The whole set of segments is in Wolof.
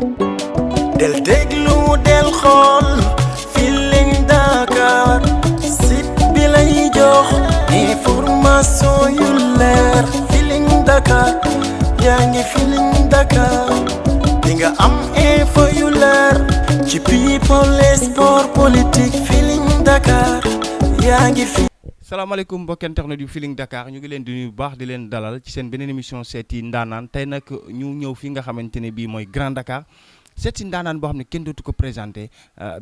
del déglu del xool Feeling Dakar site bi lay jox information yu leer Feeling Dakar yaa ngi Feeling Dakar di nga am info yu leer ci people et sport politique Feeling Dakar yaa ngi fi. salaamaaleykum mbokki internet yu Feeling Dakar ñu ngi leen di nuyu bu baax di leen dalal ci seen beneen émission seeti ndaanaan tey nag ñu ñëw fi nga xamante ne bii mooy Grand Dakar seeti ndaanaan boo xam ne kenn dootu ko présenté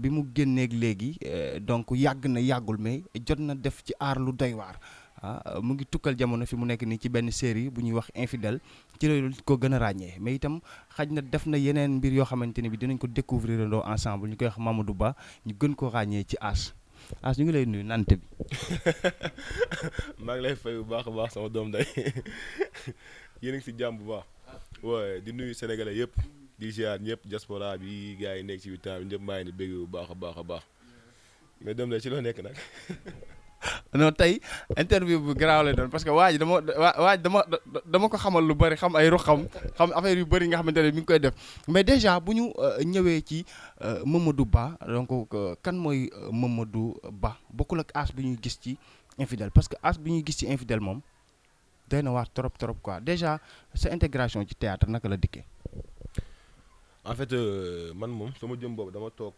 bi mu génneeg léegi donc yàgg na yàggul mais jot na def ci aar lu doy waar mu ngi tukkal jamono fi mu nekk nii ci benn série bu ñuy wax infidèle ci la ko gën a ràññee mais itam xaj na def na yeneen mbir yoo xamante ne bi dinañ ko découvrir andoo ensemble ñu koy wax Mamadou Ba ñu gën ko ràññee ci As ñu ngi lay nuyu nante bi. maa ngi lay fay bu baax a baax sama doom day yéen a ngi si jàmm bu baax. waaye di nuyu sénégalais yëpp di ziar ñëpp diaspora bi gars yi nekk ci biir temps bi ñëpp maa ngi di bégg bu baax a baax a baax mais doom day ci loo nekk nag. non tey interview bu garaaw lay doon parce que waa ji dama ko xamal lu bëri xam ay ruxam xam affaire yu bëri nga xamante ne mi ngi koy def mais déjà bu ñu ñëwee ci Mamadou Ba donc kan mooy Mamadou Ba bokkul ak As bi ñuy gis ci infidèle parce que As bi ñuy gis ci infidèle moom doy na waar trop trop quoi déjà sa intégration ci théâtre naka la dikkee. en fait man moom sama jëm boobu dama toog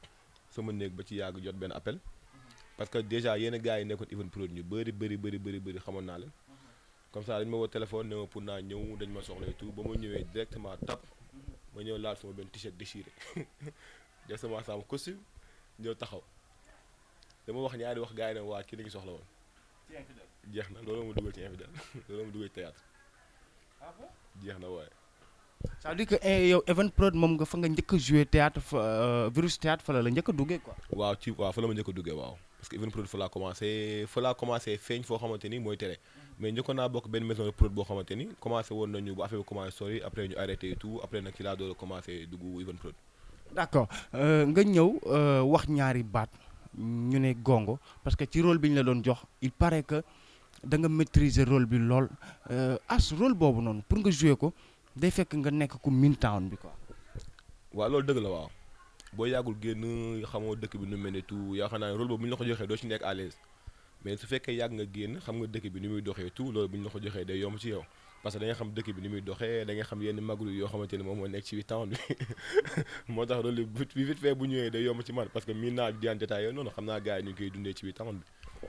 sama néeg ba ci yàgg jot benn appel. parce que déjà yenn gars yi nekkoon Even Prod ñu bëri xamoon naa leen comme ça dañ ma woo téléphone ne ma pour naa ñëw dañ ma soxla et tout ba ma ñëwee directement tap ma ñëw laal sama benn t-shirt déchiré def sama ensemble costume ñëw taxaw dama wax ñaari wax gars yi ne waa kii la ñu soxla woon jeex na loolu ma dugal ci infidèle loolu ma dugal ci théâtre jeex na waaye. ça veut dire que yow Even Prod moom nga fa nga njëkk a joué théâtre virus théâtre fa la njëkk a duggee quoi. waaw fa la ma njëkk a duggee waaw. parce que Even Prod fa laa commencé feeñ foo xamante ni mooy télé mais njëkkoon naa bokk benn maison de prod boo xamante ni commencé woon nañu bu affaire bi commencé sori après ñu arrêté et tout après nag ci laa doon commencé dugg Even Prod. d'accord nga ñëw wax ñaari baat ñu ne gongo parce que ci rôle bi ñu la doon jox il paraît que da nga maîtriser rôle bi lool As rôle boobu noonu pour nga jouer ko day fekk nga nekk ku min town bi quoi. waaw loolu dëgg la waaw. boo yàggul génn xamoo dëkk bi nu mel ne tout yaakaar naa ne rôle boobu bu ñu la ko joxee doo ci nekk à l'aise mais su fekkee yàgg nga génn xam nga dëkk bi ni muy doxee tout loolu bu ñu la ko joxee day yomb ci yow parce que da nga xam dëkk bi ni muy doxee da nga xam yenn maglu yoo xamante ne moom moo nekk ci biir temps bi moo tax rôle bi vite fait bu ñëwee day yomb ci man parce que miin naa di en détail yooyu noonu xam naa gars yi ñu koy dundee ci biir temps bi.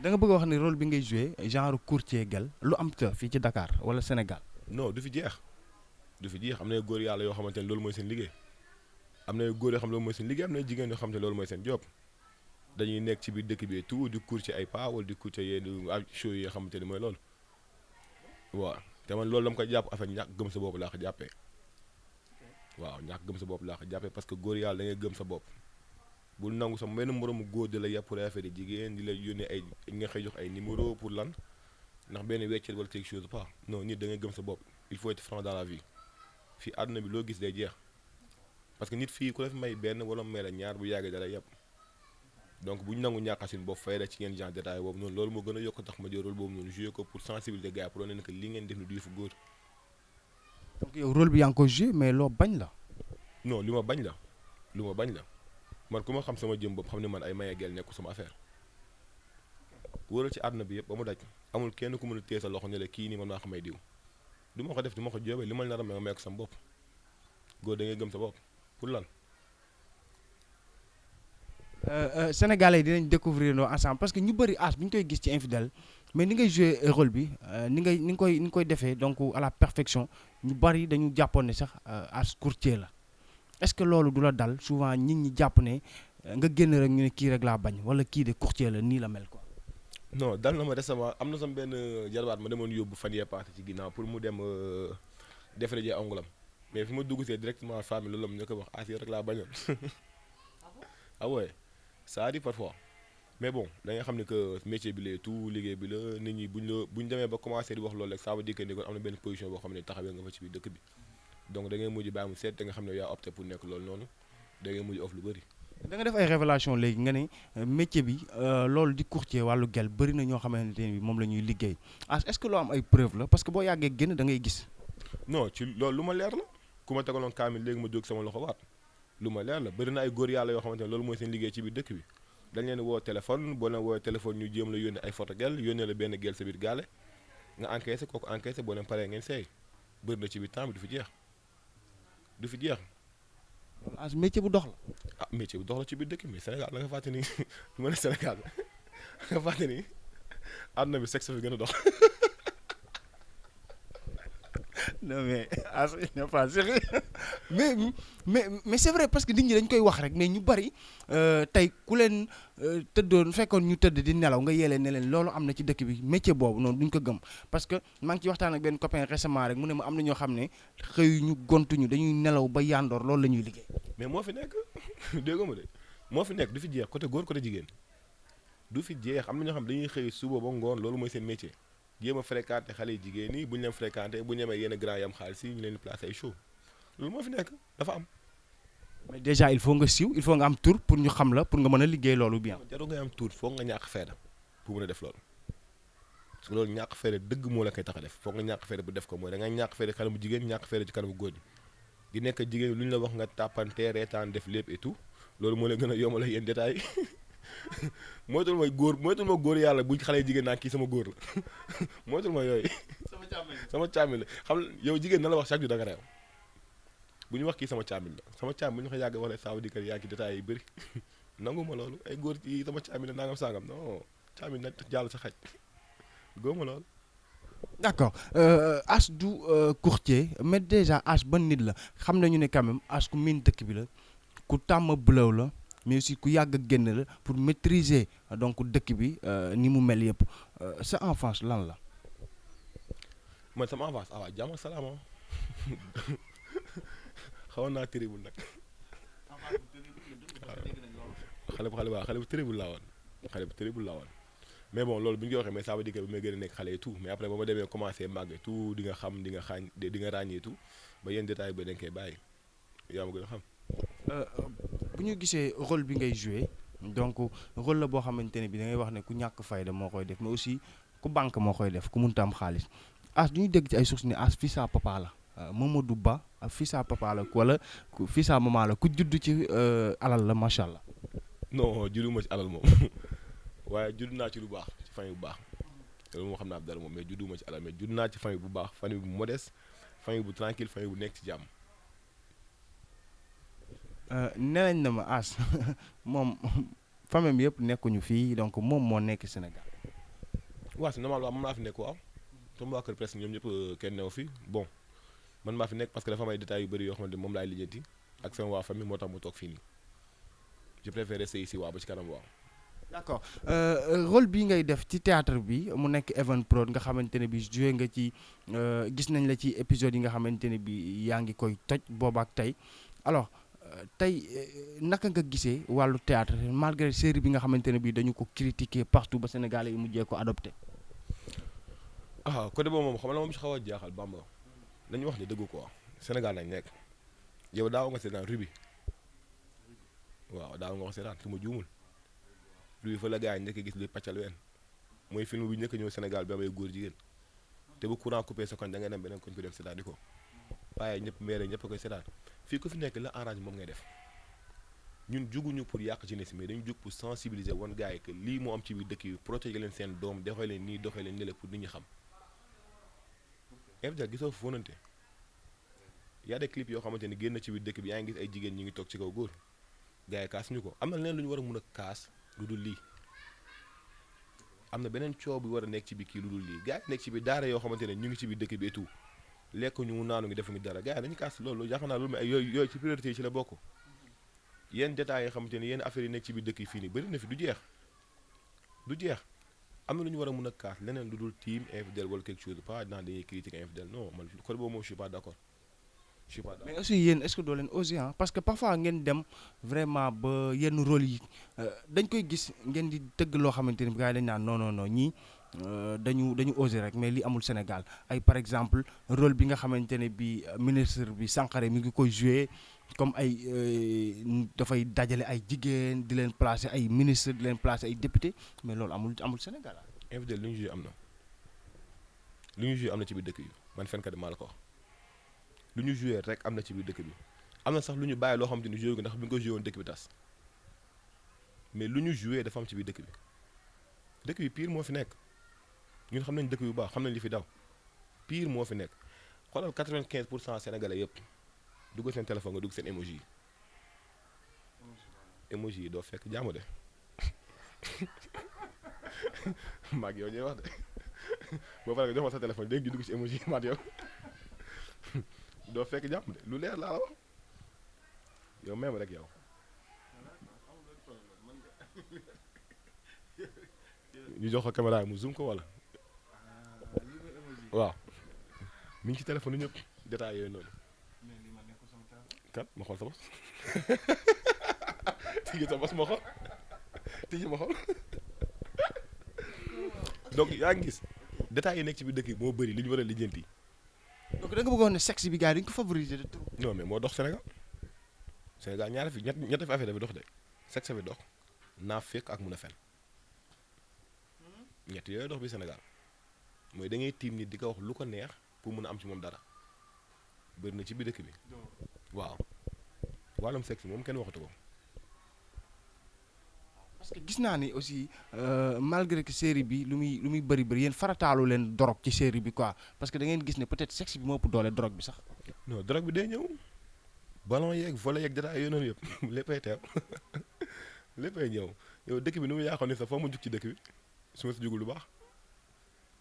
da nga bëgg a wax ne rôle bi ngay joué genre courtier gel lu am ta fii ci Dakar wala Sénégal. non du fi jeex am na góor yàlla yoo xamante ne loolu mooy seen liggéey am na góor yoo xam ne loolu mooy seen liggéey am na jigéen yoo xam ne loolu mooy seen job dañuy nekk ci biir dëkk bi tout di courtier ay pas wala di courtier yenn show yi nga xamante ne mooy loolu waaw te man loolu dama ko jàpp affaire ñàkk gëm sa bopp laa ko jàppee waaw ñàkk gëm sa bopp laa ko jàppee parce que góor yàlla da ngay gëm sa bopp bul nangu sa benn moromu góor di la yàpp pour affaire yi jigéen di la yónnee ay nga xëy jox ay numéro pour lan ndax benn weccet wala quelque chose pas non nit da ngay gëm sa bopp il faut être franc dans la vie fii àdduna bi loo gis day jeex. parce que nit fii ku la fi may benn wala may la ñaar bu yàggee dara yëpp donc bu ñu nangu ñàkkasin boobu fay la ci ngeen genre détail boobu noonu loolu moo gën a yokk tax ma jël rôle boobu noonu joué ko pour sensibiliser gars yi pour wane ne que li ngeen def ni du yëfu góor. donc yow rôle bi yaa ngi ko joué mais loo bañ la. non lu ma bañ la man ku ma xam sama jëm bopp xam ne man ay maye gel nekku sama affaire wóoral ci àdduna bi yëpp ba mu daj amul kenn ku mën a téye sa loxo ne la kii nii man maa ko may diw du ma ko def du ma ko jóobee li ma nar a may ma may ko sama bopp góor da ngay gëm sa bopp pour lan. Sénégalais yi dinañ découvrir ndoo ensemble parce que ñu bëri As bi ñu koy gis ci infidèle mais ni ngay jouer rôle bi ni nga koy defee donc à la perfection ñu bëri dañu jàppoon ne sax As courtier la est-ce que loolu du la dal souvent nit ñi jàpp ne nga génn rek ñu ne kii rek laa bañ wala kii de courtier la nii la mel quoi. non dal na ma récemment am na sama benn jarbaat ma demoon yóbbu fan yee passé ci ginnaaw pour mu dem defaree ji ongulam mais fi ma dugg see directement famille loolu la mu ñu ko wax As rek laa bañoon ah ouais ça arrive parfois mais bon da nga xam ne que métier bi la tout liggéey bi la nit ñi buñ demee ba commencé di wax loolu rek ça veut dire que ni kon am na benn position boo xam ne taxawee nga fa ci biir dëkk bi donc da ngay mujj bàyyi mu seet da nga xam ne yaa opté pour nekk loolu noonu da ngay mujj off lu bëri. da nga def ay révélation léegi nga ne métier bi loolu di courtier wàllu gel bëri na ñoo xamante ne bi moom la ñuy liggéey est-ce que loo am ay preuve la parce que boo yàggee génn da ngay gis. non ci loolu lu ma leer la ku ma tegaloon kaamil léegi ma jóg sama loxo waat lu ma leer la bëri na ay góor yàlla yoo xamante ne loolu mooy seen liggéey ci biir dëkk bi dañ leen woo téléphone boo leen woowee téléphone ñu jéem la yónnee ay photo gel yónnee la benn gel sa biir gaale nga encaissé kooku encaissé boo leen paree ngeen seey bëri na ci biir temps bi du fi jeex du fi jeex. loolu as métier bu dox la. ah métier bu dox la ci biir dëkk bi Sénégal da nga fàtte ni lu ma ne Sénégal da nga fàtte ni àdduna bi sexe fi gën a dox. non mais as il n'est pas sérieux mais c'est vrai parce que nit ñi dañ koy wax rek mais ñu bari tey ku leen tëddoon fekkoon ñu tëdd di nelaw nga yeelee ne leen loolu am na ci dëkk bi métier boobu noonu duñ ko gëm parce que maa ngi ci waxtaan ak benn copain récemment rek mu ne ma am na ñoo xam ne xëyuñu gontuñu dañuy nelaw ba yandoor loolu la ñuy liggéey. mais moo fi nekk déggoo ma de moo fi nekk du fi jeex côté góor côté jigéen du fi jeex am na ñoo xam dañuy xëy suba ba ngoon loolu mooy seen métier. jéem a fréquenté xale yi jigéen ñi bu ñu leen fréquenté bu ñu amee yenn grand yam xaalis yi ñu leen di placé ay show loolu moo fi nekk dafa am. mais déjà il faut nga siiw il faut nga am tour pour ñu xam la pour nga mën a liggéey loolu bien. jarul nga am tour foog nga ñàkk fayda pour mën a def loolu parce que loolu ñàkk fayda dëgg moo la koy tax a def foog nga ñàkk fayda bu def ko mooy da nga ñàkk fayda kanamu jigéen ñàkk fayda ci kanamu góor ñi di nekk jigéen lu ñu la wax nga tàppante reetaan def lépp et tout loolu moo leen gën a yombal yenn détails moytul ma góor yàlla bu xale jigéen naa kii sama góor la moytul ma yooyu. sama càmmiñ la xam yow jigéen na la wax chaque jour da nga réew bu ñu wax kii sama càmmiñ la sama càmmiñ bu ñu ko yàgg wax la ça veut dire que yaa ngi détails yi bëri nangu ma loolu ay góor yi sama càmmiñ la nangam sangam non càmmiñ na jàll sa xaj góoma loolu. d'accord As du courtier mais déjà As ban nit la xam nañu ne quand même As ku miin dëkk bi la ku tàmm bëlaw la. mais aussi ku yàgg a génn la pour maîtriser donc dëkk bi ni mu mel yëpp sa enfance lan la. man sama enfance ah waaw jàmm ak salaam xawoon naa terrible nag. xale bu terrible laa woon mais bon loolu bu ñu ko waxee mais ça veut dire que bi may gën a nekk xale et tout mais après ba ma demee commencé màgg tout di nga xam di nga ràññee tout ba yenn détails ba dañ koy bàyyi yaa ma gën a xam. bu ñu gisee rôle bi ngay joué donc rôle la boo xamante ne bi da ngay wax ne ku ñàkk fayda moo koy def mais aussi ku banque moo koy def ku munta am xaalis As du ñu dégg ci ay sources ne As fils à papa la Mamadou Ba fils à papa la wala fils à maman la ku judd ci alal la macha allah. non judduma ci alal moom waaye judd naa ci lu baax ci famille bu baax loolu moo xam naa dara moom mais judduma ci alal mais judd naa ci famille bu baax famille bu modeste famille bu tranquille famille bu nekk ci jàmm. nenañ na ma As moom famille bi yëpp nekkuñu fii donc moom moo nekk Sénégal. waaw c'est normal waaw man maa fi nekk waaw sama waa kër presque ñoom ñëpp kenn newu fi bon man maa fi nekk parce que dafa am ay détails yu bëri yoo xamante moom laay lijjanti ak sama waa famille moo tax mu toog fii nii je préfère rester ici waaw ba ci kanam waaw. d'accord rôle bi ngay def ci théâtre bi mu nekk Evenprod nga xamante ne bi joué nga ci gis nañ la ci épisode yi nga xamante ne bi yaa ngi koy toj boobaak tey alors. tey naka nga gisee wàllu théâtre malgré série bi nga xamante ne bii dañu ko critiquer partout ba Sénégalais yi mujjee ko adopté. ah côté boobu moom xam na moom si xaw a jaaxal Bamba nañu wax ni dëgg quoi Sénégal nañ nekk yow daaw nga seetaan Ruby waaw daaw nga ko seetaan su ma juumul Ruby fa la gars yi njëkk gis luy pàccal ween mooy film bu njëkk ñëw Sénégal bi amay góor jigéen te bu courant coupé sa koñ da ngay dem beneen koñ ko dem seetaan di ko waaye ñëpp mbéere ñëpp a koy seetaan fii ku fi nekk la arrange moom ngay def ñun juguñu pour yàq jeunesse mais dañu jug pour sensibiliser wan gars yi que lii moo am ci biir dëkk yi protéger leen seen doom doxee leen nii doxee leen ñële pour nit ñi xam infidèle gisoo fa fóonante y a des clips yoo xamante ni génn ci biir dëkk bi yaa ngi gis ay jigéen ñi ngi toog ci kaw góor gars yi kaas ñu ko am na leneen lu ñu war a mun a kaas lu dul lii am na beneen coow bi war a nekk ci biir kii lu dul lii gars yi nekk ci biir daara yoo xamante ne ñu ngi ci biir dëkk bi et tout lekk ñu naanu ngi defuñu dara gars yi dañu kaas loolu yaakaar naa loolu mais yooyu ci priorité yi ci la bokk yenn détails yi xamante ni yenn affaires yi nekk ci biir dëkk yi fii nii bëri na fi du jeex am na lu ñu war a mun a kaas leneen lu dul team infidèle wala quelque chose pas dans dañuy critiquer infidèle non man côté boobu moom je suis pas d'accord mais aussi yéen est-ce que doo leen oser parce que parfois ngeen dem vraiment ba yenn rôle yi dañ koy gis ngeen di tëgg loo xamante ni gars yi dañ naan non ñii dañu oser rek mais li amul Sénégal ay par exemple rôle bi nga xamante ne bi ministre bi Sankaré mi ngi koy joué comme ay dafay dajale ay jigéen di leen placer ay ministre di leen placer ay député mais loolu amul Sénégal. infidèle lu ñu joué am na ci biir dëkk yi man fenkat maa la ko wax lu ñu joué rek am na ci biir dëkk bi am na sax lu ñu bàyyi loo xamante ni joué ko ndax bi nga ko joué woon dëkk bi tas mais lu ñu joué dafa am ci biir dëkk bi pire moo fi nekk ñun xam nañ dëkk yu baax xam nañ li fi daw pire moo fi nekk xoolal 95% sénégalais yëpp dugg seen téléphone nga dugg seen émoji yi doo fekk jaamu de maag yow ñuy wax de boo paree nga jox ma sa téléphone dégg nga dugg ci émoji yi maag yow doo fekk jaamu de lu leer laa la wax yow même rek yow ñu jox ko caméra mu zoom ko wala waaw mi ngi ci téléphone ñëpp détails yooyu noonu kan ma xool sa bos tijji sa bos ma xool tijji ma xool donc yaa ngi gis détails yi nekk ci biir dëkk yi moo bëri li ñu war a lijjanti. donc da nga bëggoon ne sexe bi gars yi dañu ko favoriser de trop. non mais moo dox Sénégal ñaari fi ñetti fi affaire dafa dox de sexe bi dox naafeq ak mun a fen ñett yooyu dox bi Sénégal mooy da ngay tiim nit di ko wax lu ko neex pour mun a am ci moom dara bëri na ci biir dëkk bi waaw wàllum sexe moom kenn waxatu ko. parce que gis naa ni aussi malgré que série bi lu muy bëri yéen farataalu leen drogue ci série bi quoi parce que da ngeen gis ne peut-être sexe bi moo ëpp doole drogue bi sax. non drogue bi day ñëw ballon yeeg volet yeeg détail yooyu noonu yëpp léppay teew léppay ñëw yow dëkk bi nu mu yaaxoon ni sax foo ma jug ci dëkk bi su ma si jugul lu baax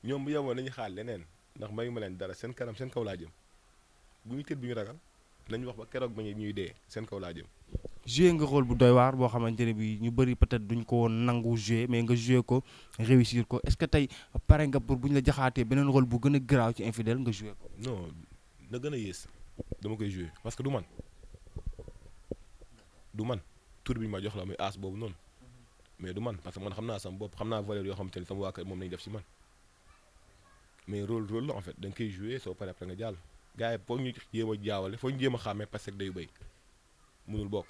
ñoom bu yemoon nañu xaal leneen ndax mayu ma leen dara seen kanam seen kaw laa jëm bu ñu tëdd bu ñu ragal nañ wax ba keroog ba ñuy dee seen kaw laa jëm. joué nga rôle bu doy waar boo xamante ne bi ñu bëri peut-être duñ ko woon nangu joué mais nga joué ko réussir ko est-ce que tey pare nga pour bu ñu la jaxaatee beneen rôle bu gën a garaaw ci infidèle nga joué ko. non na gën a yées dama koy joué parce que du man tur bi ma jox la muy aas boobu noonu mais du man parce que man xam naa sama bopp xam naa valeur yoo xamante ni sama waa kër moom lañu def ci man mais rôle la en fait da nga koy joué soo paree après nga jàll gars yi foog ñu jéem a jaawale foog ñu jéem a xàmmee parce que day béy mënul bokk.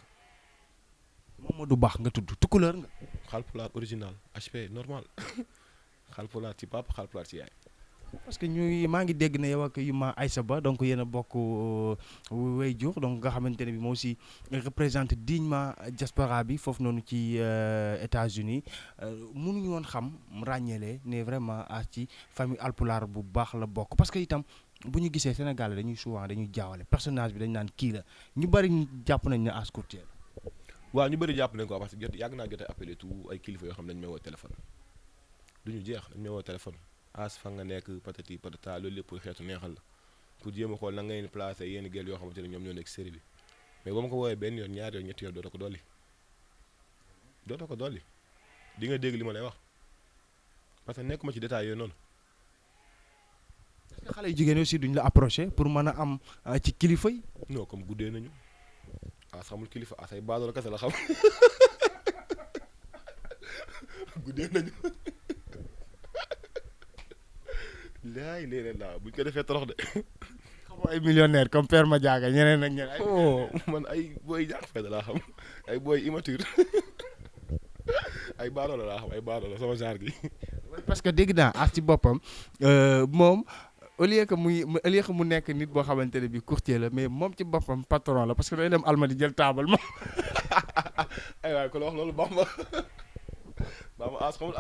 Mamadou Ba nga tudd tukkuleur nga. Haalpulaar original HP normal Haalpulaar ci papa Haalpulaar ci yaay. parce que maa ngi dégg ne yow ak Yuma Aïssa Ba donc yéen a bokk waajur donc nga xamante ne bi moo aussi représente dignement diaspora bi foofu noonu ci États-Unis mënuñu woon xam ràññeele ne vraiment ci famille Haalpulaar bu baax la bokk parce que itam bu ñu gisee Sénégal dañuy jaawale personnage bi dañu naan kii la ñu bari jàpp nañ ne As Courtier la. waaw ñu bëri jàpp nañ ko parce que yàgg naa jotee appelé tout ay kilifa yoo xam ne dañu may woo téléphone du ñu jeex dañu may woo téléphone As fa nga nekk patati patata loolu lépp xeetu neexal la pour jéem a xool na ngay placé yenn gel yoo xamante ne ñoom ñoo nekk série bi mais ba ma ko woowee benn yoon ñaari yoon ñetti yoon dootoo ko dolli di nga dégg li ma lay wax parce que nekkuma ci détail yooyu noonu. est-ce que xale yu jigéen aussi duñ la approché pour mën a am ci kilifa yi. non comme guddee nañu As xamul kilifa As ay baadoola kese la xam guddee nañu. laay léeg-léeg laa buñ ko defee torox de. xam ay millionnaire comme Père Madiaga ñeneen ak ñeneen. man ay booy ñàkk fayda laa xam ay booy immature ay baadoola laa xam ay baadoola sama genre gi. parce que dégg naa As ci boppam moom au lieu que mu nekk nit boo xamante ne bii courtier la mais moom ci boppam patron la parce que day dem Almadi jël taabal ma. ay waay ku la wax loolu Bamba. As xamul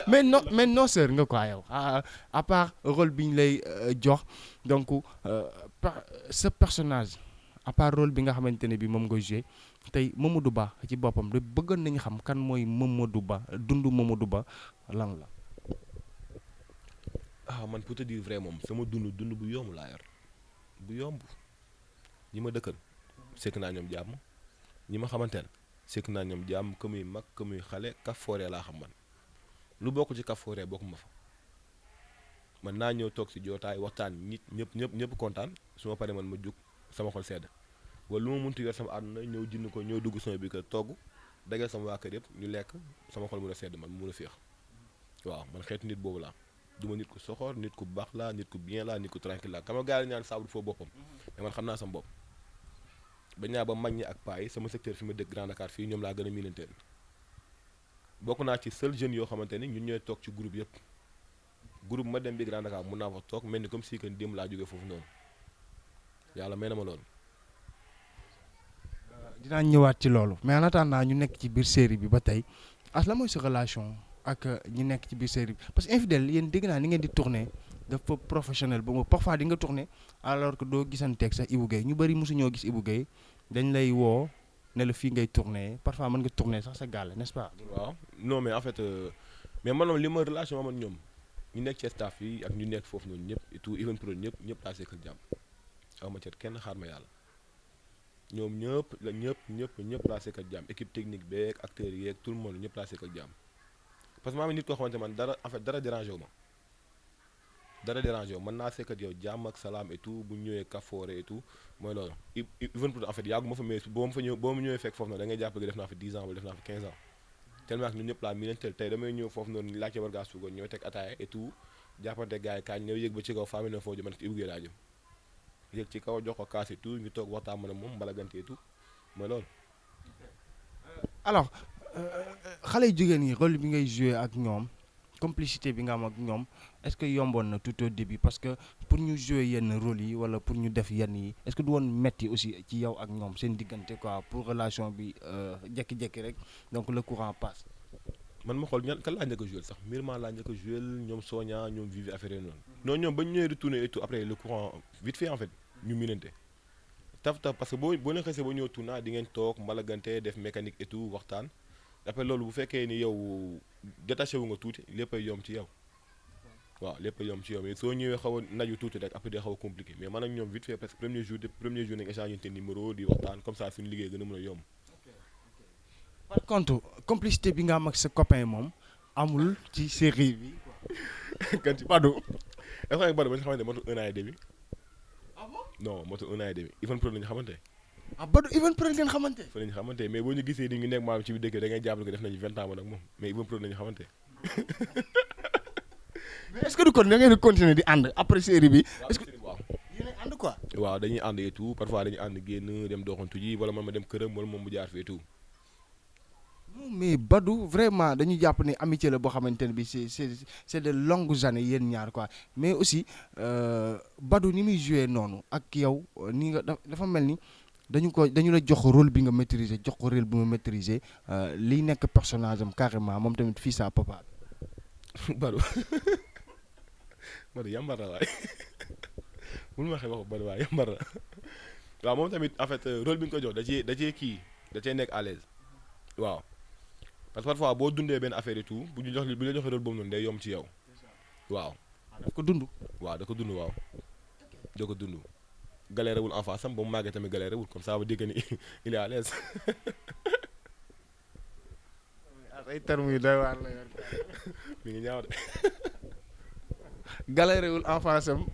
mais non seur nga quoi yow à part rôle bi ñu lay jox donc ce personnage à part rôle bi nga xamante ne bii moom nga joué tey Mamadou Ba ci boppam da bëggoon nañu xam kan mooy Mamadou Ba dundu Mamadou Ba lan la. man pour te dire vrai moom sama dund bu yomb laa yor bu yomb ñi ma dëkkal sekk naa ñoom jàmm ñi ma xamanteel sekk naa ñoom jàmm que muy mag que muy xale kaf fooree laa xam man lu bokk ci kaf fooree bokk ma fa man naa ñëw toog si jootaay waxtaan nit ñëpp kontaan su ma paree man ma jug sama xol sedd wala lu ma mënti yor sama àdduna ñëw jënd ko ñëw dugg sama biir kër togg dagal sama waa kër yëpp ñu lekk sama xol mun a sedd man mun a féex waaw man xeetu nit boobu laa duma nit ku soxor nit ku baax laa nit ku bien laa nit ku tranquille laa kama gars yi ñaan saabu foo boppam mais man xam naa sama bopp bañ naa ba mag ñi ak paa yi sama secteur fi ma dëkk Grand Dakar fii ñoom laa gën a miinanteel bokk naa ci seul jeunes yoo xamante ni ñun ñooy toog ci groupe yëpp groupe ma dem bi Grand Dakar mun naa fa toog mel ni comme si que démb laa jógee foofu noonu yàlla may na ma loolu dinaa ñëwaat ci loolu mais en attendant ñu nekk ci biir série bi ba tey as la mooy sa relation ak ñi nekk ci biir série bi parce que infidèle yéen dégg naa ni ngeen di tourner dafa professionnel ba mu parfois di nga tourner alors que doo gisanteeg sax Ibou Guèye ñu bëri mosu ñoo gis Ibou Guèye dañ lay woo ne la fii ngay tourner parfois mën nga tourner sax sa gàlle n'est-ce pas. waaw non mais en fait mais man moom li ma relation am ak ñoom ñu nekk ci staff yi ak ñu nekk foofu noonu ñëpp et tout even pro ñëpp laa sekkal jàmm aw ma cet kenn xaar ma yàlla ñoom ñëpp laa sekkal jàmm équipe technique beeg acteurs yi yeeg tout le monde ñëpp laa sekkal jàmm parce que maa ngi nit koo xamante man dara en fait dara dérangé wu ma mën naa sekkat yow jàmm ak salaam et tout bu ñu ñëwee kafoore et tout mooy loolu even pro en fait yàggu ma fa mais boo ma ñëwee fekk foofu noonu da ngay jàpp que def naa fa 10 ans wala def naa fa 15 ans tellement que ñun ñëpp laa miinanteel tey damay ñëw foofu noonu laajte war gaa suugoon ñëw teg ataaya et tout jàppante gars yi kaañ ñëw yëg ba ci kaw famille na foofu jëm man Ibou Guèye laa jëm yëg ci kaw jox ko kaas et tout ñu toog waxtaan mën a moom mbalagante et tout mooy loolu. alors xale yu jigéen ñi rôle bi ngay joué ak ñoom complicité bi nga am ak ñoom est-ce que yomboon na tout au début parce que pour ñu jouer yenn rôle yi wala pour ñu def yenn yi est-ce que du woon metti aussi ci yow ak ñoom seen diggante quoi pour relation bi jékki-jékki rek donc le courant passe. man ma xool kan laa njëkk a joué sax Mirma laa njëkk a joué ñoom Sonia ñoom Vivi affaire noonu. non ñoom ba ñu ñëwee retourné et tout après le courant vite fait en fait ñu minante taf parce que boo leen xasee ba ñëw tournant di ngeen toog mbalagante def mécanique et tout waxtaan après loolu bu fekkee ni yow détaché wu nga tuuti léppay yomb ci yow waaw léppay yomb ci yow mais soo ñëwee xaw a naju tuuti rek après day xaw a compliqué mais man ak ñoom vite fait parce que premier jour nañ échange te numéro di waxtaan comme ça suñu liggéey gën a mën a yomb. par contre complicité bi nga am ak sa copain moom amul ci série bi. kan ci Badou est-ce que Badou ba ñu xamante motul 1 an et demi. ah bon non motul 1 an et demi Even Pro la ñu xamante. ah Badou Even Pro ngeen xamante. fa la ñu xamante mais boo ñu gisee ni ñu nekk maanaam ci biir dëkk da ngay jàpp que def nañu 20 ans man ak moom mais Even Pro la ñu xamante. mais est-ce que du kon da ngeen di continuer di ànd après série bi. est-ce que waaw yéen a ànd quoi. waaw dañuy ànd et tout parfois dañuy ànd génn dem doxantu ji wala man ma dem këram wala moom mu jaar fi et tout. non mais Badou vraiment dañu jàpp ne amitié la boo xamante ne bi c'est de longues années yéen ñaar quoi mais aussi Badou ni muy joué noonu ak yow ni nga dafa mel ni dañu la jox rôle bi nga maîtriser jox ko rôle bi nga maîtriser liy nekk personnage am carrément moom tamit fii sa papa. Badou Badou yambar la waay mun ma waxee waxu Badou waay yambar la waaw moom tamit en fait rôle bi nga ko jox da cee nekk à l'aise waaw parce que parfois boo dundee benn affaire et tout bu la joxee rôle boobu noonu day yomb ci yow waaw. daf ko dund. waaw da ko dund waaw da ko dund galéré wul en face am ba mu màggee tamit galéré wul comme ça veut dire que ni il est à l'aise. ay termes yu doy waar la yor. mi ngi ñaaw de. galéré wul enfance am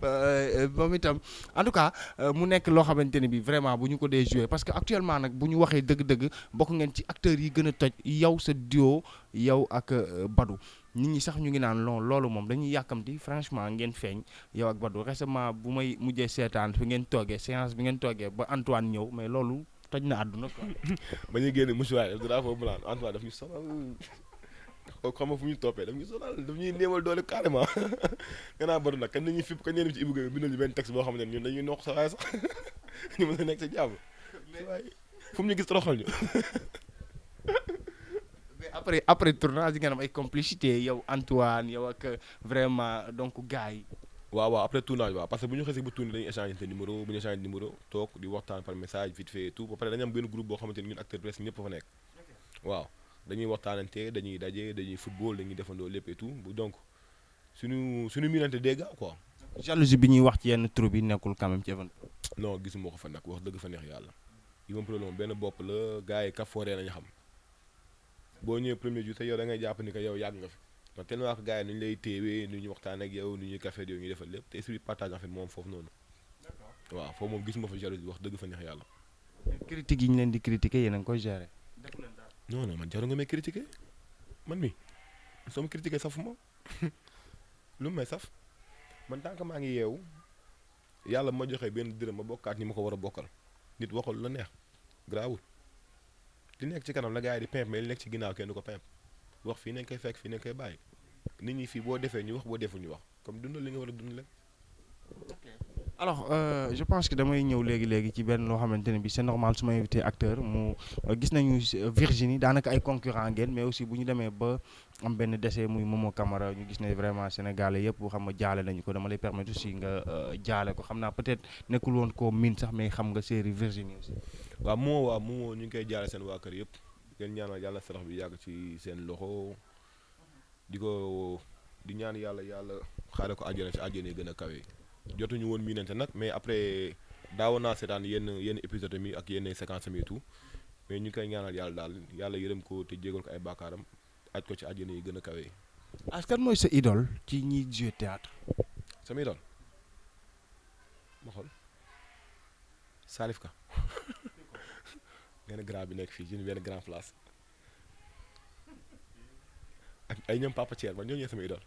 moom itam en tout cas mu nekk loo xamante ne bi vraiment bu ñu ko dee joué parce que actuellement nag bu ñu waxee dëgg-dëgg bokk ngeen ci acteurs yi gën a toj yow sa duo yow ak Badou nit ñi sax ñu ngi naan loolu moom dañuy yàkkamti franchement ngeen feeñ yow ak Badou récemment bu may mujjee seetaan fi ngeen toogee séance bi ngeen toogee ba Antoine ñëw mais loolu toj na àdduna quoi. ba ñuy génn mouchoir drapeau blanc Antoine daf ñu sonal xam nga fu ñu toppee daf ñu sonal daf ñuy néewal doole carrément nga naa Badou nag kañ nañuy fipp kañ ñeen ci Ibou Guèye bindal ñu benn texte boo xamante ne ñun dañuy noq sa waay sax ñu mën a nekk sa jàmm waaye fu mu ñu gis toroxal ñu. mais après tournage yi ngeen am ay complicité yow Antoine yow ak vraiment donc gars yi. waaw après tournage waaw parce que bu ñu xasee ba tourné dañuy échanger numéro bu ñu échanger numéro toog di waxtaan par message vite fait et tout ba pare dañu am benn groupe boo xamante ni ñun acteurs presque ñëpp fa nekk waaw dañuy waxtaanante dañuy daje dañuy football dañuy defandoo lépp et tout donc suñu miinante des gars quoi. jalousie bi ñuy wax ci yenn troupe yi nekkul quand même ci Even Pro. non gisuma ko fa nag wax dëgg fa neex yàlla Even Pro moom benn bopp la gars yi kafooree nañu xam boo ñëwee premier jour te yow da ngay jàpp ni que yow yàgg nga fi donc tellement que gars yi nu ñu lay téewee nu ñu waxtaan ak yow nu ñuy café yow ñuy defal lépp te esprit partage en fait moom foofu noonu waaw foofu moom gisuma fa jalousie wax dëgg fa neex yàlla. critique yi ñu leen di critiquer yéen a ngi koy gérer. non man jaru nga may critiquer man mi soo ma critiquer safuma lu may saf man tant que maa ngi yeewu yàlla ma joxee benn dërëm ma bokkaat ni ma ko war a bokkal nit waxul la neex garaawul li nekk ci kanam la gars yi di pimp mais li nekk ci ginnaaw kenn du ko pimp wax fii nañ koy fekk fii nañ koy bàyyi nit ñi fii boo defee ñu wax boo deful ñu wax comme dundal li nga war a dund leen. alors je pense que damay ñëw léegi ci benn loo xamante ne bi c'est normal su ma invité acteur mu gis nañu Virginie daanaka ay concurrent ngeen mais aussi bu ñu demee ba am benn décès muy Momo Camara ñu gis ne vraiment sénégalais yëpp xam nga jaale nañu ko dama lay permettre aussi nga jaale ko xam naa peut-être nekkul woon koo miin sax mais xam nga série Virginie aussi. waaw Momo ñu ngi koy jaale seen waa kër yëpp ngeen ñaanal yàlla sarax bi yàgg ci seen loxo di ñaan yàlla xaare ko àjjana ci àjjana yi gën a kawe. jotuñu woon miinante nag mais après daawoon naa seetaan yenn épisode mi ak yenn séquence mi et tout mais ñu ngi koy ñaanal yàlla daal yàlla yërëm ko te jégal ko ay bàkkaaram aj ko ci àjjana yi gën a kawe. kan mooy sa idole ci ñiy jouer théâtre. sama idole ma xool Salif Ka benn grand bi nekk fii ci benn grand place ak ay ñoom Papa Thier man ñooñu sama idole.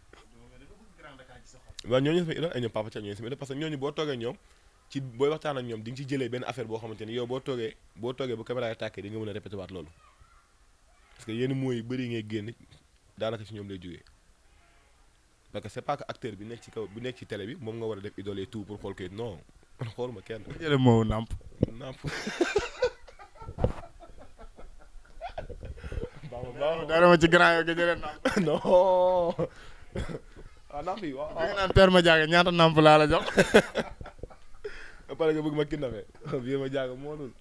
waaw ñooñu sama idole ay ñoom Papa Thiel ñooñu sama idole parce que ñooñu boo toogee ñoom ci booy waxtaan ak ñoom di nga ci jëlee benn affaire boo xamante ni yow boo toogee bu caméra yi tàkkee di nga mën a répété waat loolu parce que yenn mots yu bëri ngay génn daanaka ci ñoom lay jógee parce que c'est pas que acteur bi nekk ci kaw bu nekk ci télé bi moom nga war a def idole et tout pour xool ko non man xooluma kenn. bu jëlee moo nàmp. baax dara ma ci grand yoo nga jëlee nàmp. non. namp yi waaw da nga naan père ma jaaga ñaata namp laa la jox. ba pare nga bëgg ma kidnappé bii ma jaaga moo dul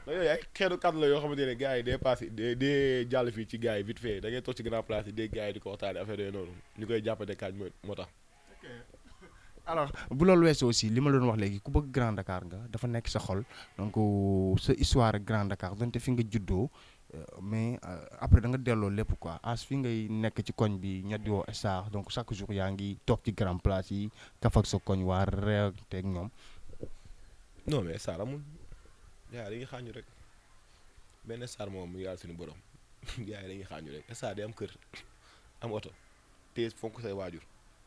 yooyu ay xeetu kàddu la yoo xamante ne gars yi day passé day jàll fii ci gars yi vite fait da ngay toog ci grand place yi dégg gars yi di ko waxtaane affaire yooyu noonu ñu koy jàppate kaaj moo tax. alors bu loolu weesoo aussi li ma doon wax léegi ku bëgg Grand Dakar nga dafa nekk sa xol donc sa histoire ak Grand Dakar donte fi nga juddoo mais après da nga delloo lépp quoi as fi ngay nekk ci koñ bi ñetti woo star donc chaque jour yaa ngi toog ci grand place yi kaf ak sa koñ waa réew teeg ñoom. non mais star amul yaa dañuy xaañu rek benn star moom mu yàlla suñu borom yaa dañuy xaañu rek star day am kër am oto te fonk say waajur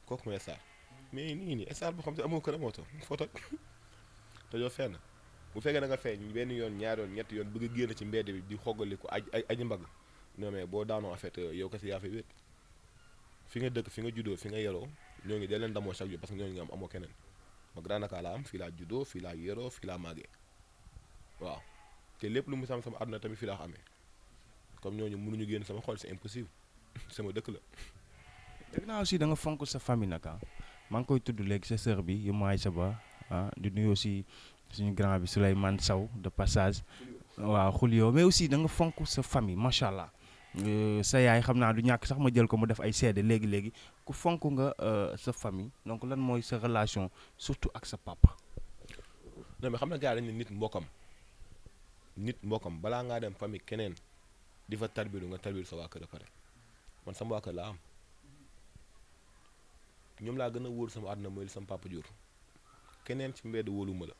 kooku mooy star mais nii star boo xam te amoo kër am oto foo toog te joo fenn bu fekkee da nga feeñ benn yoon ñaari yoon ñetti yoon bëgg a génn ci mbedd bi di xoggali ko aji mbagg non mais boo daanoo en fait yow kese yaa fay wéet fi nga dëkk fi nga juddoo fi nga yeroo ñoo ngi dee leen damoo chaque jour parce que ñooñu nga am amoo keneen ma Grand Dakar laa am fii laa juddoo fii laa yeroo fii laa màggee waaw te lépp lu mu sama àdduna tamit fii laa ko amee comme ñooñu mënuñu génn sama xol c'est impossible sama dëkk la. dégg naa aussi da nga fonk sa famille nag maa ngi koy tudd léegi sa sœur bi yu maay sa ba di nuyu aussi suñu grand bi Souleymane Sow de passage waaw Julio mais aussi da nga fonk sa famille macha allah sa yaay xam naa du ñàkk sax ma jël ko mu def ay seede léegi ku fonk nga sa famille donc lan mooy sa relation surtout ak sa papa. non mais xam na gars dañ ne nit mbokkam balaa ngaa dem famille keneen di fa tarbilu nga tarbilu sa waa kër a pare man sama waa kër laa am ñoom laa gën a wóolu sama àdduna mooy li sama papa jur keneen ci mbedd wóoluma la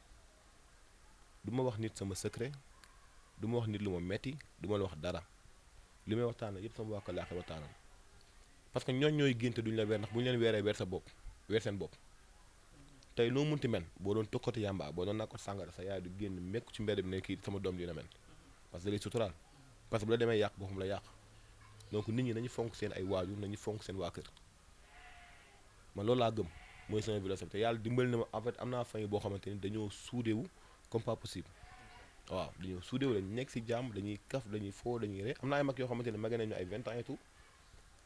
du ma wax nit sama secret du ma wax nit lu ma metti du ma la wax dara li may waxtaanal yëpp sama waa kër laa koy waxtaanal parce que ñooy génte duñu la weer ndax bu ñu leen weeree weer sa bopp weer seen bopp tey noo munti men boo doon tokkati yàmba boo doon naa ko sàngara sa yaay du génn mekk ci mbedd bi ne kii sama doom dina men parce que da lay suturaal parce que bu la demee yàq boppam la yàq donc nit ñi nañu fonk seen ay waajur nañu fonk seen waa kër man loolu laa gëm mooy sama philosophie te yàlla dimbali na ma en fait am naa famille boo xamante ni dañoo suudewu comme pas possible waaw dañoo suudewu dañu nekk si jàmm dañuy kaf dañuy foo dañuy ree am na ay mag yoo xamante ne mag nañu ay 20 ans et tout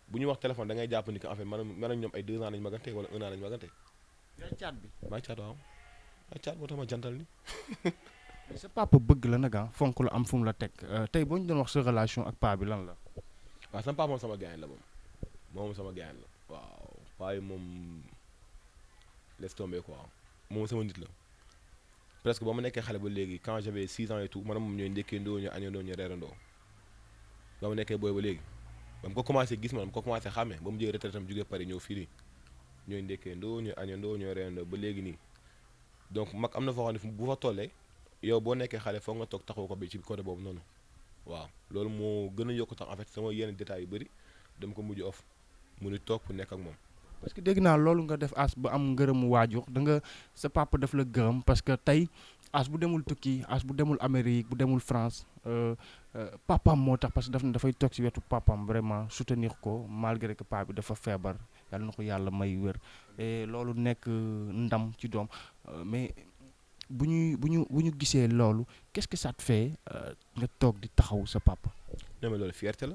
bu ñu wax téléphone da ngay jàpp ni que en fait man ak ñoom ay 2 ans lañu magante wala 1 an lañu magante. yaa caat bi. maa caat waaw maa caat moo tax ma jantal ni. sa papa bëgg la nag fonk la am fu mu la teg tey boo ñu doon wax sa relation ak paa bi lan la. waaw sama papa moom sama gaañ la moom sama gaañ la waaw paa yi moom laisse tomber quoi moom sama nit la presque ba ma nekkee xale ba léegi quand j'avais 6 ans et tout man moom ñooy ndékkeendoo ñu añandoo ñu reerandoo ba ma nekkee booy ba léegi ba mu ko commencé gis man ko commencé xàmmee ba mu jël retraite am jógee Paris ñëw fii nii ñooy ndékkeendoo ñu añandoo ñooy reerandoo ba léegi nii donc mag am na foo xam ne bu fa tollee yow boo nekkee xale foog nga toog taxaw ko bi ci côté boobu noonu waaw loolu moo gën a yokk tax en fait sama yenn détails yu bëri dama ko mujj off mu ni toog pour nekk ak moom. parce que dégg naa loolu nga def as ba am ngërëmu waajur da nga sa papa daf la gërëm parce que tey as bu demul tukki as bu demul Amérique bu demul France papam moo tax parce que daf ne dafay toog ci wetu papam vraiment soutenir ko malgré que papa bi dafa feebar yàlla na ko yàlla may wér et loolu nekk ndam ci doom mais bu ñu gisee loolu qu'est-ce que ça te fait nga toog di taxaw sa papa. non mais loolu fierté la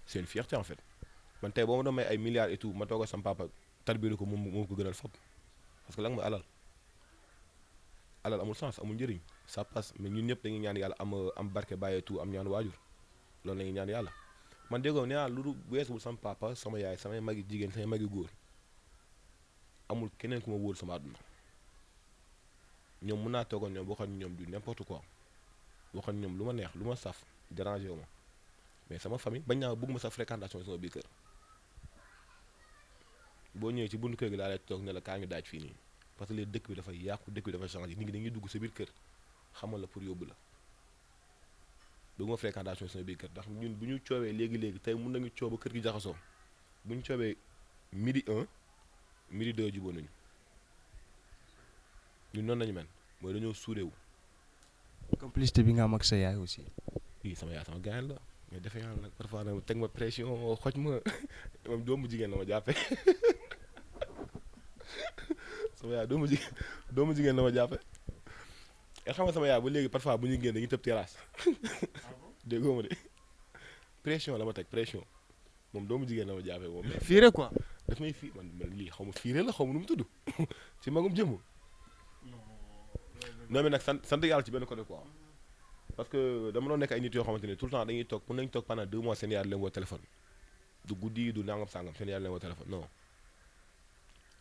c'est une fierté en fait man tey boo ma doon may ay milliards et tout ma toog ak sama papa tarbiru ko moom ko gënal fop parce que lan mooy alal amul sens amul njëriñ ça passe mais ñun ñëpp dañuy ñaan yàlla am barke bàyyee tout am ñaan waajur loolu la ñuy ñaan yàlla man déggoo nee naa lu weesuwul sama papa sama yaay samay magi jigéen samay magi góor amul keneen ku ma wóor sama àdduna ñoom mun naa toogoon ñoom waxoon ñoom du n'importe quoi waxoon ñoom lu ma neex lu ma saf dérangé wu ma mais sama famille bañ naa bëgg ma sa fréquentation sama biir kër boo ñëwee ci buntu kër gi laa lay toog ne la kaa ngi daaj fii nii parce que léegi dëkk bi dafa yàqu dëkk bi dafa changé nit ñi dañuy dugg sa biir kër xamal la pour yóbbu la bëgg ma fréquentation sama biir kër ndax ñun bu ñu coobee léegi tey mun nañu cooba kër gi jaxasoo bu ñu coobee midi 1 midi 2 jubóo nañu ñun noonu nañu mel mooy dañoo suudewu complicité bi nga am ak sa yaay aussi. oui sama yaay sama gaañ la mais defe naa nag parfois nag teg ma pression xoj ma moom doomu jigéen la ma jàppe sama yaay doomu jigéen la ma jàppe nga xam nga sama yaay ba léegi parfois bu ñu génn dañuy tëb terrasse déggoo ma de pression la ma teg pression moom doomu jigéen la ma jàppe moom. fiire quoi. daf may fii man lii xaw ma fiire la xaw ma nu mu tudd ci magum jëmm. non mais nag sant yàlla ci benn côté quoi parce que dama doon nekk ay nit yoo xamante ne tout le temps dañuy toog mën nañu toog pendant 2 mois seen yaay leen woo téléphone du guddi du nangam sangam seen yaay leen woo téléphone non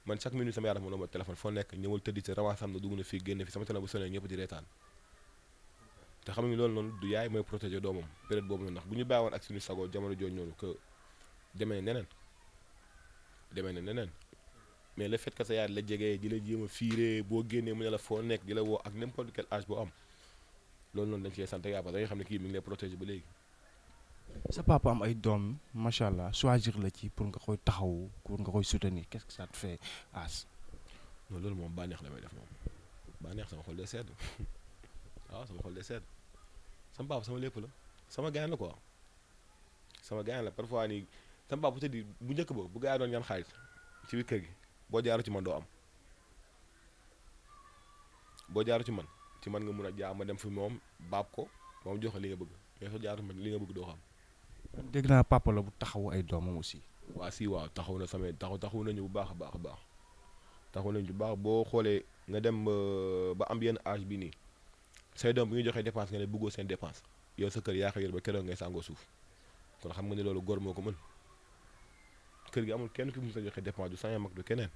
man chaque minute sama yaay dafa ma woo téléphone foo nekk ñëwal tëddi ci ramas am na dugg na fii génn fi sama téléphone bu sonné ñëpp di reetaan te xam nga loolu noonu du yaay mooy protéger doomam période boobu noonu ndax bu ñu bàyyi woon ak suñu sago jamono jooju noonu que demee neneen mais le fait que sa yaay la jegee di la jéem a fiiree boo génnee mu ne la foo nekk di la woo ak n'importe quel âge boo am loolu noonu dañ cee sant yàlla parce que da nga xam ne kii mi ngi lay protéger ba léegi. sa papa am ay doom macha allah choisir la ci pour nga koy taxaw pour nga koy soutenir qu'est-ce que ça te fait As. non loolu moom bànneex la may def moom bànneex sama xol day sedd waaw sama xol day sedd sama papa sama lépp la sama gaañ la quoi sama gaañ la parfois nii sama papa peut-être bu njëkk ba bu gaa yi doon ñaan xaalis ci biir kër gi. boo jaaru ci man doo am boo jaaru ci man nga mun a jaar ma dem fi moom baab ko moom jox li nga bëgg mais soo jaaru man li nga bëgg doo xam. dégg naa papa la bu taxawu ay doomam aussi. waaw taxaw na samay taxaw nañu bu baax a baax taxaw nañu bu baax boo xoolee nga dem ba am yenn âge bi nii say doom bu ñu joxee dépense nga ne bëggoo seen dépense yow sa kër yaa ko yor ba keroog ngay sàngoo suuf kon xam nga ne loolu góor moo ko mën. kër gi amul kenn ki mu sa joxe dépense du sama mag du keneen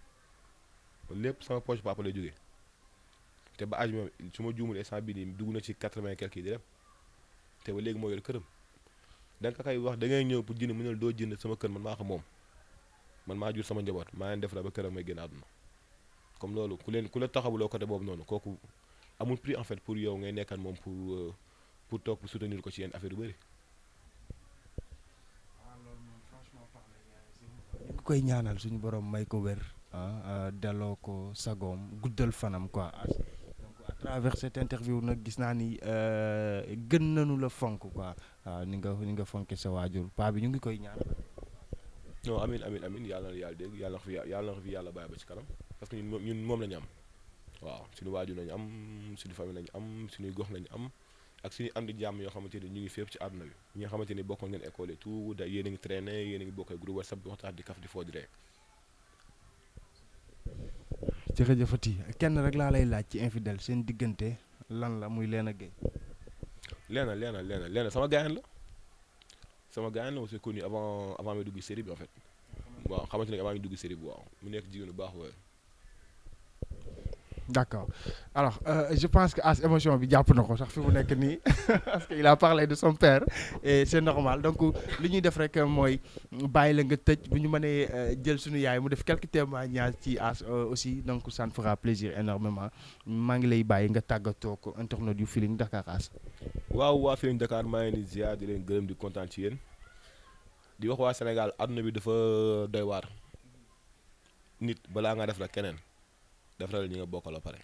lépp sama poche papa lay jógee te ba âge moom su ma juumul instant bii nii dugg na ci 80 quelque di dem te ba léegi moo yor këram da nga koy wax da ngay ñëw pour jënd mu ne doo jënd sama kër man maa ko moom man maa jur sama njaboot maa leen def la ba këram may génn àdduna comme loolu ku la taxawuloo côté boobu noonu kooku amul prix en fait pour yow ngay nekkan moom pour toog pour soutenir ko ci yenn affaire yu bëri. ñu ngi koy ñaanal suñu borom may ko wér delloo ko sagoom guddal fanam quoi donc à travers cette interview nag gis naa ni gën nañu la fonk quoi ni nga fonke sa waajur paa bi ñu ngi koy ñaanal. non amiin yàlla na yàlla dégg yàlla na ko fi yàlla bàyyi ba ci kanam parce que ñun moom la ñu am waaw suñu waajur lañu am suñu famille lañu am suñuy gox lañu am ak suñu am di jàmm yoo xamante ni ñu ngi fépp ci àdduna bi ñi nga xamante ni bokkoon ngeen école et tout da yéen a ngi traîné yéen a ngi bokk ay groupe WhatsApp di waxtaan di kaf di foo di ree. jërëjëfati kenn rek laa lay laaj ci infidèle seen diggante lan la muy Léna Gueye. Léna sama gaañ la aussi connu avant may dugg série bi en fait waaw xamante ne avant ñu dugg série bi waaw mu nekk jigéen bu baax waaye. D'accord alors je pense que As émotion bi jàpp na ko sax fi mu nekk nii parce que il a parlé de son père et c'est normal donc li ñuy def rek mooy bàyyi la nga tëj bu ñu mënee jël suñu yaay mu def quelques témoignages ci As aussi donc ça me fera plaisir énormément maa ngi lay bàyyi nga tàggatoo ko internaute yu Feeling Dakar As. waaw waa Feeling Dakar maa ngi leen di ziar di leen gërëm di kontaan ci yéen di wax waa Sénégal àdduna bi dafa doy waar nit balaa nga def la keneen. defaral ñi nga bokkal ba pare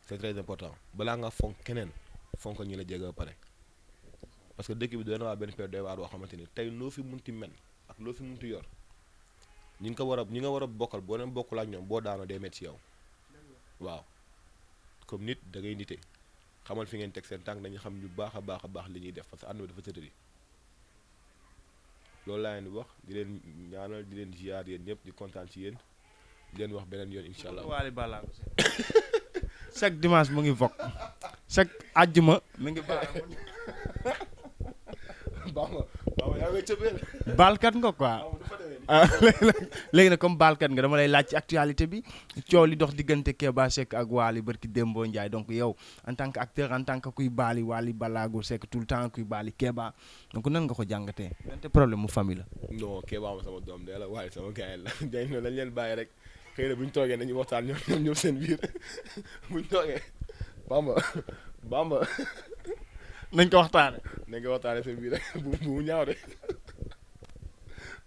c'est très important balaa nga fonk keneen fonk ñi la jege ba pare parce que dëkk bi doy na waa benn période doy waar boo xamante ni tey loo fi munti men ak loo fi munti yor ñi nga war a bokkal boo leen bokkul ak ñoom boo daanoo day métti ci yow waaw comme nit da ngay nite xamal fi ngeen teg seen tànk dañu xam ñu baax a baax li ñuy def parce que àdduna dafa tëddee loolu laa leen di wax di leen ñaanal di leen ziar yéen ñëpp di kontaan ci yéen di leen wax beneen yoon incha allah. Wally Ballago chaque dimanche mu ngi vok chaque àjjuma mu ngi baax nga yaa ngi cëppeel. baalkat nga quoi. léegi nag comme baalkat nga dama lay laaj ci actualité bi coow li dox diggante Keba Seck ak Wally barki Dembo Ndiaye donc yow en tant que acteur en tant que kuy baali Wally Ballago Seck tout le temps kuy baali Keba donc nan nga ko jàngatee. wante problème mu famille la. non Keba ma sama doom de la Wally sama gars la dañ leen bàyyi rek xëy na bu ñu toogee nañu waxtaan ñoom seen biir bu ñu toogee Bamba. nañ ko waxtaane seen biir rek bu mu ñaaw de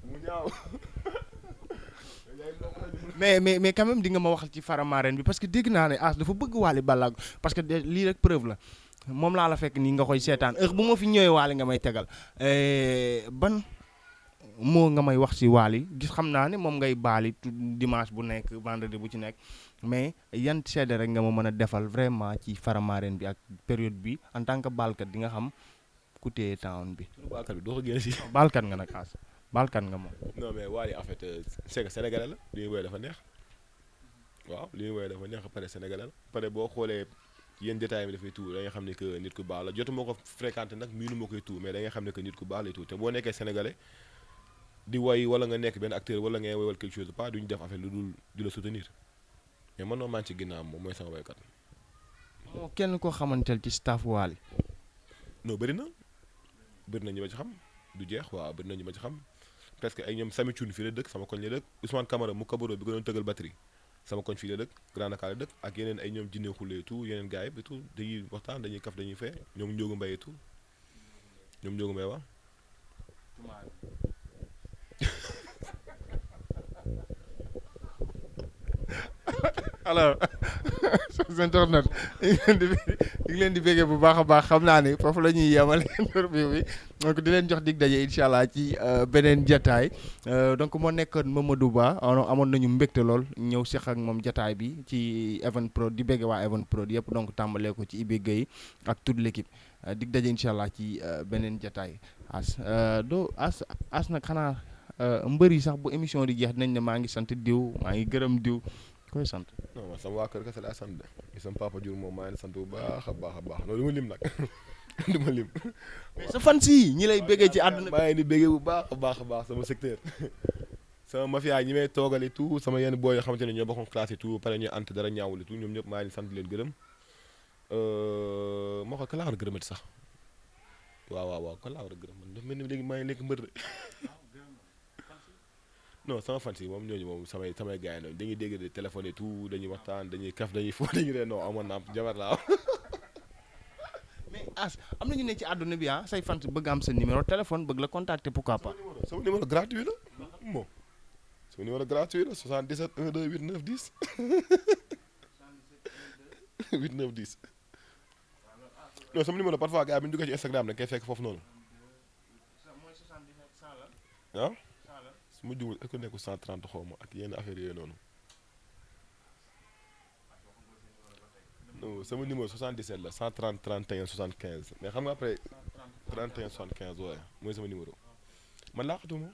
mu ñaaw. mais quand même di nga ma waxal ci Faramareen bi parce que dégg naa ne As dafa bëgg Wally Ballago parce que lii rek preuve la moom laa la fekk nii nga koy seetaan heure bu ma fi ñëwee Wally nga may tegal ban moo nga may wax ci Wally gis xam naa ne moom ngay baali dimanche bu nekk vendredi bu ci nekk mais yan seede rek nga ma mën a defal vraiment ci Faramareen bi ak période bi en tant que baalkat di nga xam ku téye town bi. baalkat bi doo ko génne si. baalkat nga nag As baalkat nga moom. non mais Wally en fait c'est que sénégalais la li muy woy dafa neex waaw li muy woy dafa neex pare sénégalais la pare boo xoolee yenn détails yi dafay tuur da nga xam ne que nit ku baax la jotuma ko fréquenté nag miinu ma koy tuur mais da nga xam ne que nit ku baax lay tuur te boo nekkee sénégalais di woy wala nga nekk benn acteur wala ngay woyal quelque chose pas duñu def affaire lu dul di la soutenir mais man noo maa ngi ci ginnaaw moom mooy sama woykat. moo kenn koo xamanteel ci staff Wally. non bëri na ñi ma ci xam du jeex waaw bëri na ñi ma ci xam presque ay ñoom Sami Thioune fii la dëkk sama koñ la dëkk Ousmane Camara mu kabaro bi ko doon tëggal batterie sama koñ fii la dëkk Grand Dakar la dëkk ak yeneen ay ñoom Jinne Khoule tout yeneen gars yi tout dañuy waxtaan dañuy kaf dañuy fee ñoom Ndiogu Mbaye tout ñoom Ndiogu Mbaye wax alors chers internautes ñu ngi leen di béggee bu baax a baax xam naa ne foofu la ñuy yemale interview bi donc di leen jox dig daje incha allah ci beneen jataay donc moo nekkoon Mamadou Ba amoon nañu mbégte lool ñëw seq ak moom jataay bi ci Even Prod di bégge waa Even Prod yëpp donc tàmbalee ko ci Ibe Gueye ak toute l'équipe dig daje incha allah ci beneen jataay as nag xanaa mbër yi sax bu émission di jeex dinañ ne maa ngi sant diw maa ngi gërëm diw koy sant. non man sama waa kër kese laa sant de sama papa jur moom maa ngi sant bu baax a baax non du ma lim nag du ma lim. mais sa fan si ñi lay béggee ci àdduna maa ngi di béggee bu baax a baax sama secteur sama mafia ñi may toogale tout sama yenn booy yoo xamante ne ñoo bokkoon classe et tout pare ñu ant dara ñaawul tout ñoom ñëpp maa ngi sant leen gërëm moo ko ka laa war a gërëmati sax waaw ka laa war a gërëm man dafa mel ni léegi maa ngi nekk mbër de non sama fan si moom ñooñu moom samay gars yi dañuy dégg de téléphone et tout dañuy waxtaan dañuy kaf dañuy foo dañuy ree non amoon naa jabar laa mais As am na ñu ne ci àdduna bi say fan bëgg am sa numéro téléphone bëgg la contacter pourquoi pas. sama numéro gratuit la moom sama numéro gratuit la 77 12 8 9 10 8 9 10 non sama numéro parfois gars bi ñu duggee ci Instagram dañ koy fekk foofu noonu ah su ma jugul est-ce que nekkul 130 xaw ma ak yenn affaire yooyu noonu non sama numéro 77 la 130 31 75 mais xam nga après 31 75 waaye mooy sama numéro man laaxatuma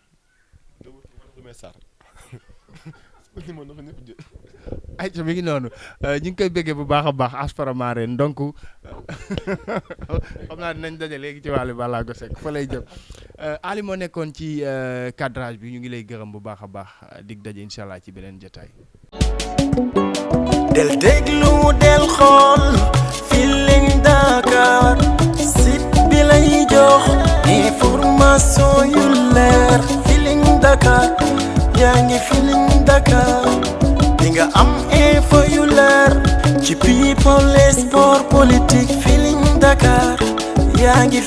damay sar sama numéro na ko ñëpp jël. ayca mi ngi noonu ñu ngi koy béggee bu baax a baax As Faramareen donc xam naa dinañ daje léegi ci Wally Ballago Seck fa lay jëm Ali moo nekkoon ci cadrage bi ñu ngi lay gërëm bu baax a baax dig daje incha allah ci beneen jotaay. del déglu del xool Feeling Dakar site bi lay jox information yu leer Feeling Dakar yaa ngi Feeling Dakar di nga am info yu leer ci people et sport politique Feeling Dakar yaa ngi